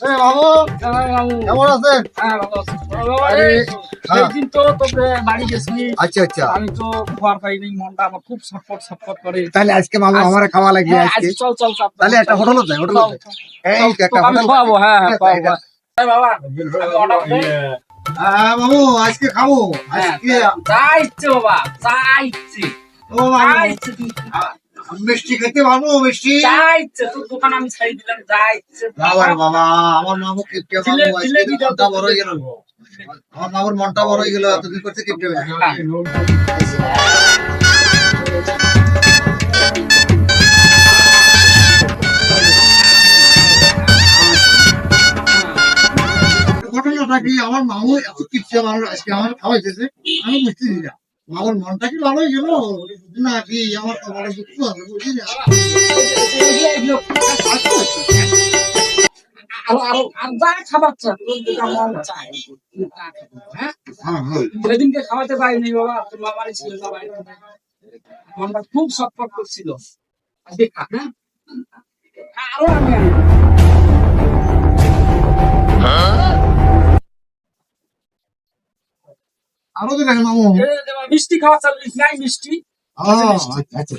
বাবু কেমন আছেন? সেদিন তো তোকে বাড়ি গেছি, আচ্ছা আচ্ছা, আমি তো খাওয়ার পাইনি, মনটা আমার খুব ছটফট ছটফট করে। তাহলে আজকে মামু আমার খাওয়া লাগবে হ্যাঁ, আজকে। চল চল চল, তাহলে একটা হোটেলে যাই, হোটেলে যাই। এই তো একটা আমি হোটেল খাওয়াবো। হ্যাঁ হ্যাঁ, খাওয়াবো। এটা- এই বাবা, আমি order দেই। মামু আজকে খাবো হ্যাঁ, আজকে। যা ইচ্ছে বাবা, যা ইচ্ছে, ও যা মামু ইচ্ছে তুই খা। মিষ্টি খেতে পারবো? মিষ্টি যা ইচ্ছে, তোর দোকান আমি ছাড়ি দিলাম, যা ইচ্ছে তুই বাবার খা। বাবা, আমার মামু কিপটে মামু, জিলে- আজকে জিলেবি দাও তো, মনটা বড় হয়ে গেল। আমার মামুর মনটা বড় হয়ে গেল, এতদিন করছে কিপটে। ঘটনাটা কি, আমার মামু এত কিপটে মানুষ আজকে আমার খাওয়াইতেছে, আমি মিষ্টি দিই না। মামুর মনটা কি ভালো হয়ে গেল নাকি আমার তো বড় দুঃখ আছে, বুঝলি না? আর যা খাবার চাই, তোর যেটা মন চায়, তুই তা খাবি, হ্যাঁ? হ্যাঁ হ্যাঁ, সেদিনকে খাওয়াতে পারিনি বাবা, তোর মামারই ছিল না বাড়িতে। মনটা খুব ছটফট করছিল। আজকে খা, হ্যাঁ? আরো আমি আনবো। আরো তো দেখেন মামু। এ দেবা, মিষ্টি খাওয়া চালিস নাই, মিষ্টি। আচ্ছা আচ্ছা,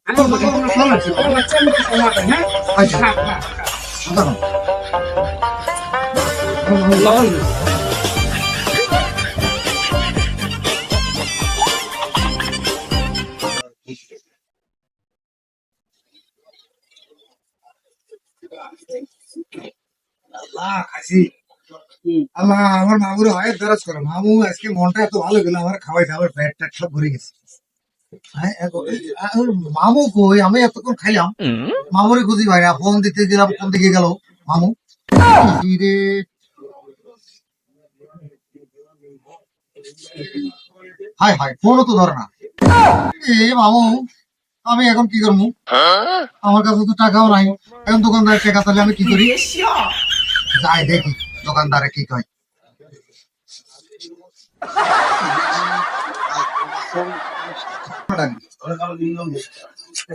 আমি বলবো, আমার বাচ্চা আমি তো খাওয়াতে, হ্যাঁ? আচ্ছা। খা, খা, খা। দাঁড়াও। লবণ দে। আল্লাহ খাসি, হুম। আল্লাহ আমার মামুর হয় দরজ করে। মামু আজকে মনটা এত ভালো গেল, আমার খাওয়াইতে, আমার পেটটা সব ভরে গেছে। হ্যাঁ, মামু কই, আমি এতক্ষণ খাইলাম, মামুরে খুঁজি ভাই না, ফোন দিতে গেলাম, কোন দিকে গেল মামু? কি রে, হাই হাই, ফোনও তো ধরে না। এ মামু, আমি এখন কি করবো? আমার কাছে তো টাকাও নাই, এখন দোকানদারের টাকা, তাহলে আমি কি করি? যাই দেখি দোকানদারে কি কয়।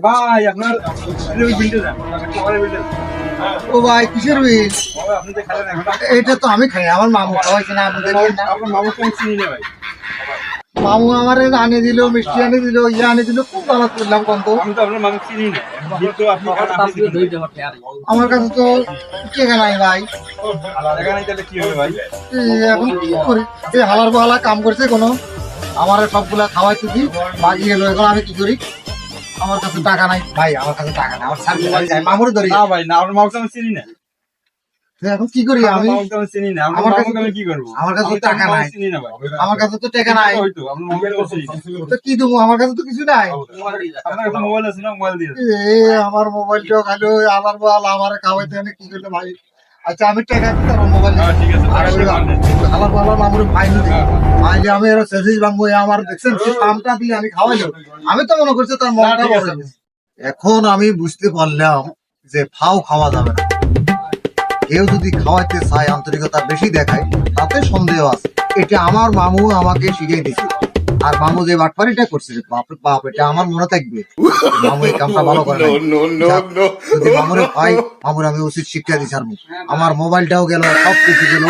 ভাই আপনার বিলটা দেন, খাবারের বিলটা দেন। ও ভাই, কিসের বিল? বাবা, আপনি যে খেলেন এখন, এটা তো আমি খাই, আমার মামু খাওয়াইছে না, আমাদের বিল না। আপনার মামাকে আমি চিনি না ভাই। মামু আমার আনে দিল, মিষ্টি আনে দিল, ইয়ে আনে দিল, খুব ভালো করলাম কন্ত। আমি তো আপনার মামাকে চিনি না, বিল তো আপনি খাবারটা আপনি তাড়াতাড়ি ধুই দে হতে আর। আমার কাছে তো টেকা নাই ভাই। টাকা নাই তাহলে কি হবে ভাই? এখন কি করি? এই হালার বালা কাম করছে কোনো, আমার সবগুলা খাওয়াইতে দিই, বাকি গেল, এখন আমি কি করি? আমার কাছে টাকা নাই ভাই, আমার কাছে টাকা নাই, আমার সার্ভিস যাই, মামুরে ধরি। না ভাই না, আপনার মামাকে আমি চিনি না, তো এখন কি করি আমি? মামাকে আমি চিনি না, আমার আমার কাছে মামাকে আমি কি করবো? আমার কাছে আমি তো টাকা আপনার নাই। মামাকে চিনি না ভাই। আমার কাছে তো টাকা নাই, হয়তো আপনার মামাকে আমি চিনি না। তো কি দেবো? আমার কাছে তো কিছু নাই। আপনার কাছে মোবাইল আছে না, মোবাইল দিয়ে দেন। এ আমার মোবাইলটাও খালি ওই আলার বাল আমার খাওয়াইতে এনে কি করলে ভাই? আচ্ছা আমি টাকা দিতে আমার মোবাইল হ্যাঁ, ঠিক আছে, টাকা দিয়ে পাঠান। আলার বাল আমার ফাইন দিই, ফাইলে আমি এর সেভিস ভাঙবো, আমার দেখছেন সেই পামটা দিয়ে আমি খাওয়াইলো, আমি তো মনে করছি তার মনটা ঠিক বড় আছে। হয়ে গেছে। এখন আমি বুঝতে পারলাম যে ফাও খাওয়া যাবে না, কেউ যদি খাওয়াইতে চায়, আন্তরিকতা বেশি দেখায়, তাতে সন্দেহ আছে। এটা আমার মামু আমাকে শিখিয়ে দিয়েছে, আর মামু যে বাটপারিটা করছে, বাপরে বাপ, এটা আমার মনে থাকবে। মামু এই কামটা ভালো করে নাই। যাক, যদি মামুরে পাই, মামুর আমি উচিত শিক্ষা দিচ্ছি। আমার মোবাইলটাও গেল, সব কিছু গেল,